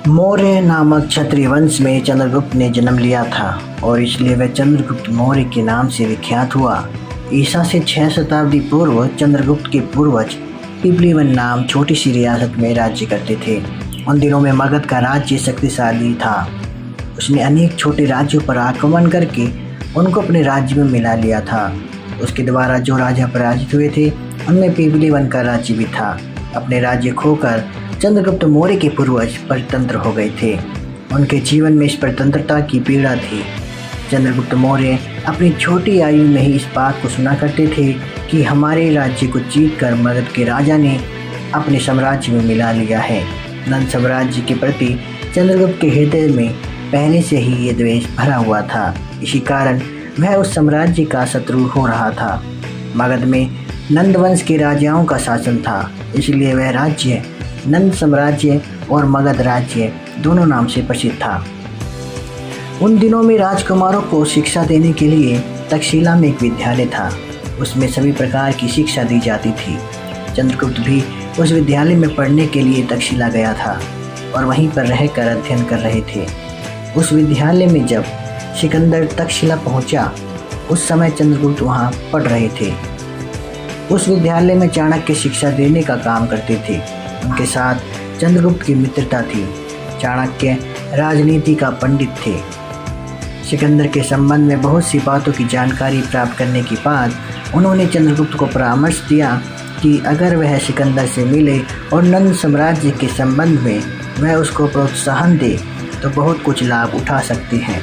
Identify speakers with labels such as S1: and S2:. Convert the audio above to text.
S1: मौर्य नामक क्षत्रिय वंश में चंद्रगुप्त ने जन्म लिया था और इसलिए वह चंद्रगुप्त मौर्य के नाम से विख्यात हुआ। ईसा से 6 शताब्दी पूर्व चंद्रगुप्त के पूर्वज पिपलीवन नाम छोटी सी रियासत में राज्य करते थे। उन दिनों में मगध का राज्य शक्तिशाली था। उसने अनेक छोटे राज्यों पर आक्रमण करके उनको अपने राज्य में मिला लिया था। उसके द्वारा जो राजा पराजित हुए थे उनमें पिपलीवन का राज्य भी था। अपने राज्य खोकर चंद्रगुप्त मौर्य के पूर्वज परतंत्र हो गए थे। उनके जीवन में इस परतंत्रता की पीड़ा थी। चंद्रगुप्त मौर्य अपनी छोटी आयु में ही इस बात को सुना करते थे कि हमारे राज्य को जीतकर मगध के राजा ने अपने साम्राज्य में मिला लिया है। नंद साम्राज्य के प्रति चंद्रगुप्त के हृदय में पहले से ही ये द्वेष भरा हुआ था। इसी कारण वह उस साम्राज्य का शत्रु हो रहा था। मगध में नंद वंश के राजाओं का शासन था, इसलिए वह राज्य नंद साम्राज्य और मगध राज्य दोनों नाम से प्रसिद्ध था। उन दिनों में राजकुमारों को शिक्षा देने के लिए तक्षशिला में एक विद्यालय था। उसमें सभी प्रकार की शिक्षा दी जाती थी। चंद्रगुप्त भी उस विद्यालय में पढ़ने के लिए तक्षशिला गया था और वहीं पर रहकर अध्ययन कर रहे थे। उस विद्यालय में जब सिकंदर तक्षशिला पहुंचा, उस समय चंद्रगुप्त वहां पढ़ रहे थे। उस विद्यालय में चाणक्य शिक्षा देने का काम करते थे। उनके साथ चंद्रगुप्त की मित्रता थी। चाणक्य राजनीति का पंडित थे। सिकंदर के संबंध में बहुत सी बातों की जानकारी प्राप्त करने के बाद उन्होंने चंद्रगुप्त को परामर्श दिया कि अगर वह सिकंदर से मिले और नंद साम्राज्य के संबंध में वह उसको प्रोत्साहन दे तो बहुत कुछ लाभ उठा सकते हैं।